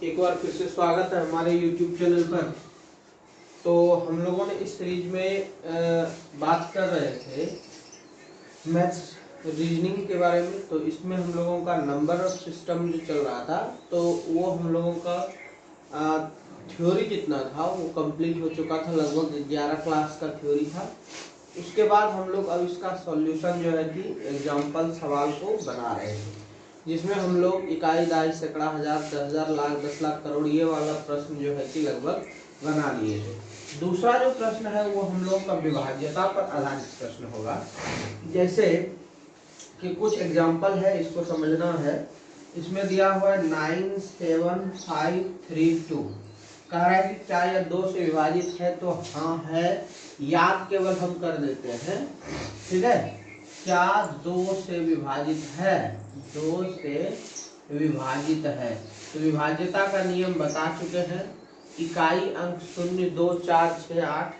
एक बार फिर से स्वागत है हमारे YouTube चैनल पर। तो हम लोगों ने इस सीरीज में बात कर रहे थे मैथ्स रीजनिंग के बारे में। तो इसमें हम लोगों का नंबर सिस्टम जो चल रहा था तो वो हम लोगों का थ्योरी जितना था वो कंप्लीट हो चुका था, लगभग 11 क्लास का थ्योरी था। उसके बाद हम लोग अब इसका सॉल्यूशन जो है कि एग्जाम्पल सवाल को बना रहे थे, जिसमें हम लोग इकाई, दहाई, सैकड़ा, हजार, 10,000, लाख, 10 लाख, करोड़ ये वाला प्रश्न जो है कि लगभग बना लिए थे। दूसरा जो प्रश्न है वो हम लोग का विभाज्यता पर आधारित प्रश्न होगा। जैसे कि कुछ एग्जाम्पल है, इसको समझना है। इसमें दिया हुआ है 9, 7, 5, 3, 2। कह रहा है कि क्या यह 2 से विभाजित है? तो हाँ है, याद केवल हम कर देते हैं, ठीक है। क्या 2 से विभाजित है? 2 से विभाजित है। तो विभाज्यता का नियम बता चुके हैं। इकाई अंक 0, 2, 4, 6, 8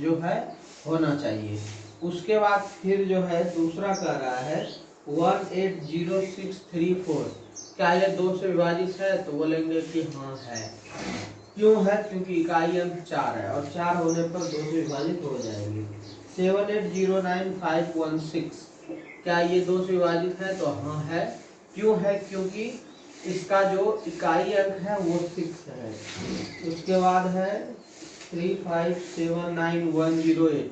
जो है होना चाहिए। उसके बाद फिर जो है दूसरा कह रहा है 180634। क्या यह 2 से विभाजित है? तो बोलेंगे कि हाँ है। क्यों है? क्योंकि इकाई अंक 4 है और 4 होने पर 2 से विभाजित हो जाएंगे। 78099516। क्या ये 2 से विभाजित है? तो हाँ है। क्यों है? क्योंकि इसका जो इकाई अंक है वो 6 है। उसके बाद है 3579108।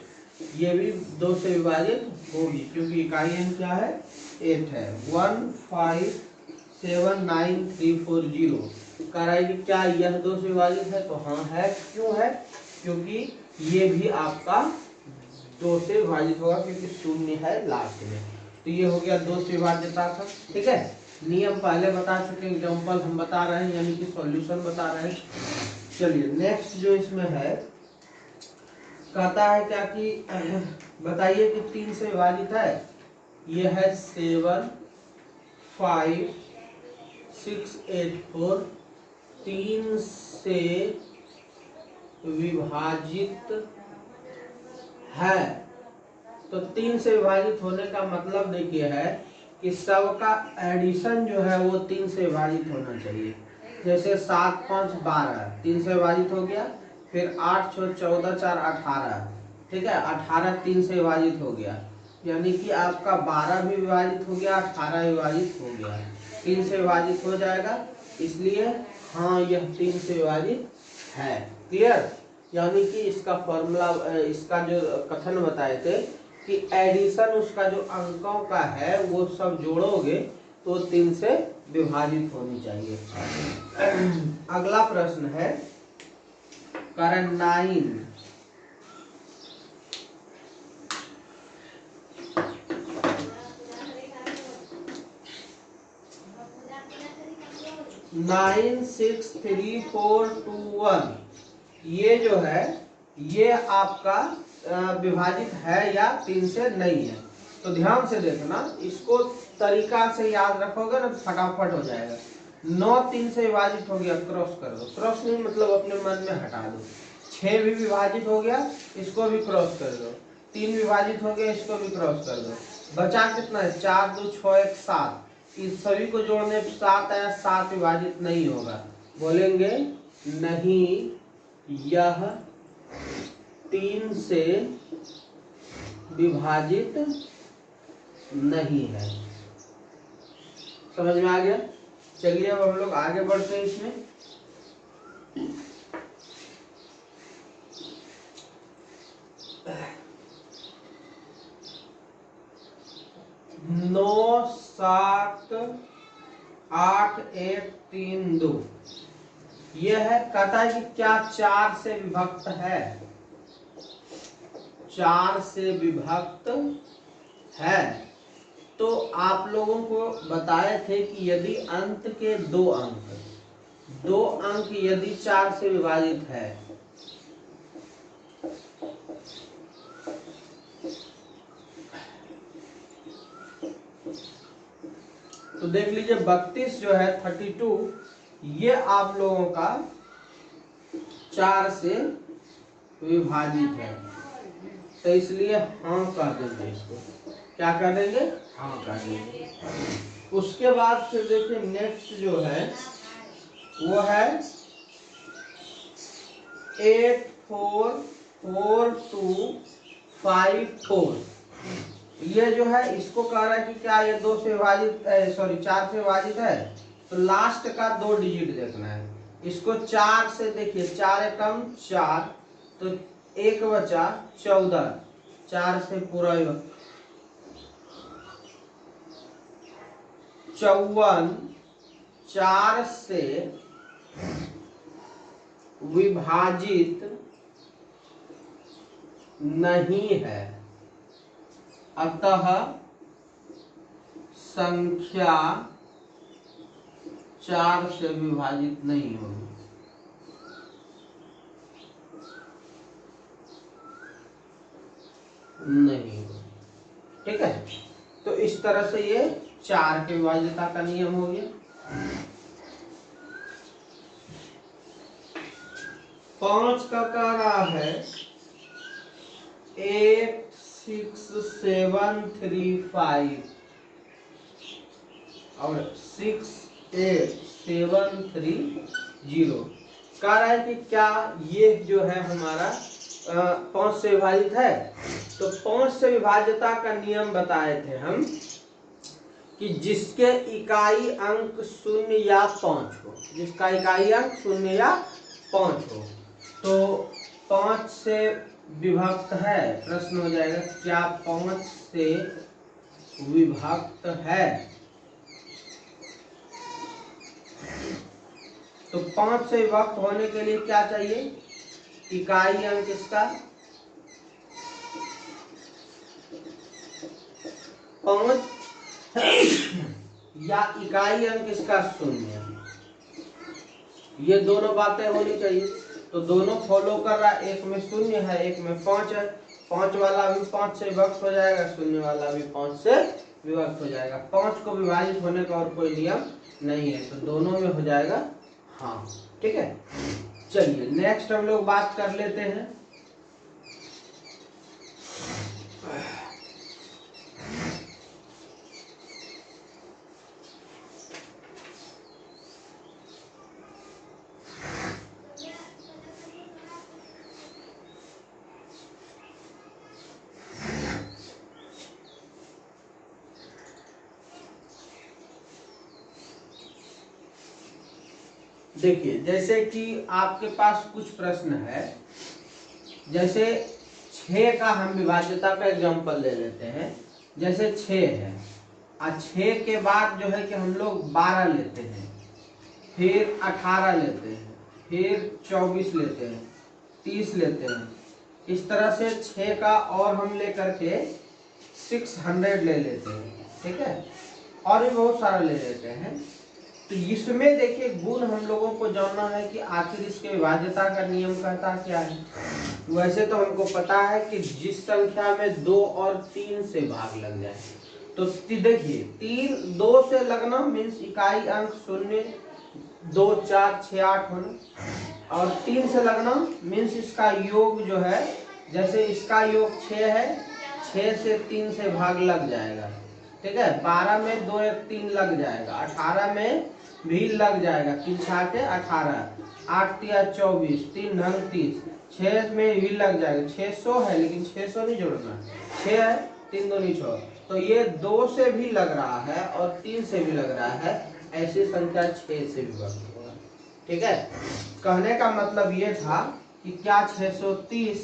ये भी 2 से विभाजित होगी क्योंकि इकाई अंक क्या है? 8 है। 1579340। कह रहा है कि क्या यह 2 से विभाजित है? तो हाँ है। क्यों है? क्योंकि ये भी आपका 2 से विभाजित होगा क्योंकि 0 है लास्ट में। तो ये हो गया 2 से विभाज्यता का, ठीक है। नियम पहले बता चुके, एग्जाम्पल हम बता रहे हैं, यानी कि सॉल्यूशन बता रहे हैं। चलिए नेक्स्ट जो इसमें है, कहता है क्या कि बताइए कि 3 से विभाजित है। ये है 7, 5, 6, 8, 4। 3 से विभाजित है। तो 3 से विभाजित होने का मतलब देखिए है कि सबका एडिशन जो है वो 3 से विभाजित होना चाहिए। जैसे 7, 5, 12 3 से विभाजित हो गया। फिर 8, 6, 14, 4, 18, ठीक है। 18 3 से विभाजित हो गया, यानी कि आपका 12 भी विभाजित हो गया, 18 विभाजित हो गया, 3 से विभाजित हो जाएगा। इसलिए हाँ यह 3 से विभाजित है। क्लियर? यानी कि इसका फॉर्मूला, इसका जो कथन बताए थे कि एडिशन उसका जो अंकों का है वो सब जोड़ोगे तो 3 से विभाजित होनी चाहिए। अगला प्रश्न है कारण 96341। ये जो है ये आपका विभाजित है या 3 से नहीं है? तो ध्यान से देखना, इसको तरीका से याद रखोगे ना फटाफट हो जाएगा। 9 3 से विभाजित हो गया, क्रॉस कर दो। क्रॉस नहीं मतलब अपने मन में हटा दो। 6 भी विभाजित हो गया, इसको भी क्रॉस कर दो। 3 विभाजित हो गया, इसको भी क्रॉस कर दो। बचा कितना है? 4, 2, 6, 1, 7। इस सभी को जोड़ने 7 आया, 7 विभाजित नहीं होगा। बोलेंगे नहीं, यह 3 से विभाजित नहीं है। समझ में आ गया? चलिए अब हम लोग आगे बढ़ते हैं इसमें। नौ 7 8 1 3 2। यह है, कहता है कि क्या 4 से विभक्त है? 4 से विभक्त है। तो आप लोगों को बताए थे कि यदि अंत के 2 अंक यदि 4 से विभाजित है तो देख लीजिए 32 जो है 32, ये आप लोगों का 4 से विभाजित है। तो इसलिए हाँ कर देंगे, इसको क्या कर देंगे? हाँ कर देंगे। उसके बाद फिर देखिए नेक्स्ट जो है वो है 844254। ये जो है इसको कह रहा है कि क्या ये 2 से विभाजित, सॉरी 4 से विभाजित है, तो लास्ट का 2 डिजिट देखना है। इसको 4 से देखिए, 4 एकम 4, तो 1 बचा 14, 4 से पूरा 54, 4 से विभाजित नहीं है, अतः संख्या 4 से विभाजित नहीं होगी। नहीं होगी, ठीक है। तो इस तरह से ये 4 के विभाज्यता का नियम हो गया। 5 का कह रहा है 86735 और 68730। कह रहा है कि क्या ये जो है हमारा 5 से विभाजित है। तो 5 से विभाज्यता का नियम बताए थे हम कि जिसके इकाई अंक 0 या 5 हो, जिसका इकाई अंक 0 या 5 हो, तो 5 से विभक्त है। प्रश्न हो जाएगा क्या 5 से विभक्त है। तो 5 से विभक्त होने के लिए क्या चाहिए, इकाई अंक इसका 5 या इकाई अंक इसका 0। ये दोनों बातें होनी चाहिए। तो दोनों फॉलो कर रहा है, एक में 0 है, एक में 5 है। 5 वाला भी 5 से विभक्त हो जाएगा, 0 वाला भी 5 से विभक्त हो जाएगा। 5 को विभाजित होने का और कोई नियम नहीं है, तो दोनों में हो जाएगा हाँ, ठीक है। चलिए नेक्स्ट हम लोग बात कर लेते हैं। देखिए जैसे कि आपके पास कुछ प्रश्न है, जैसे 6 का हम विभाज्यता का एग्जांपल ले लेते हैं। जैसे 6 है और 6 के बाद जो है कि हम लोग 12 लेते हैं, फिर 18 लेते हैं, फिर 24 लेते हैं, 30 लेते हैं। इस तरह से 6 का और हम लेकर के 600 ले लेते हैं, ठीक है, और भी बहुत सारा ले लेते हैं। तो इसमें देखिए गुण हम लोगों को जानना है कि आखिर इसके विभाज्यता का नियम कहता क्या है। वैसे तो हमको पता है कि जिस संख्या में 2 और 3 से भाग लग जाए, तो देखिए 2 से लगना मीन्स इकाई अंक 0, 2, 4, 6, 8 होना, और 3 से लगना मीन्स इसका योग जो है, जैसे इसका योग 6 है, 6 से 3 से भाग लग जाएगा, ठीक है। 12 में 2 1 3 लग जाएगा, 18 में भी लग जाएगा, 3 6 18, 8 3 24, 3 9 30, 6 में भी लग जाएगा। 600 है लेकिन 600 नहीं जोड़ना, 6 है, 3 2 6, तो ये 2 से भी लग रहा है और 3 से भी लग रहा है, ऐसी संख्या 6 से विभक्त होगा, ठीक है। कहने का मतलब ये था कि क्या 630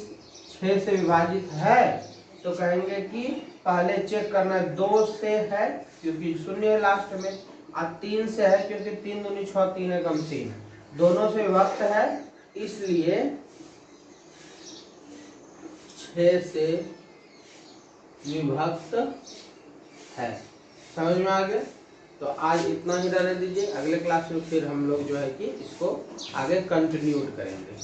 6 से विभाजित है, तो कहेंगे कि पहले चेक करना 2 से है क्योंकि 0 है लास्ट में, और 3 से है क्योंकि 3 दूनी 6, 3 एकम 3, दोनों से विभक्त है, इसलिए 6 से विभक्त है। समझ में आ गया। तो आज इतना ही रहने दीजिए, अगले क्लास में फिर हम लोग जो है कि इसको आगे कंटिन्यू करेंगे।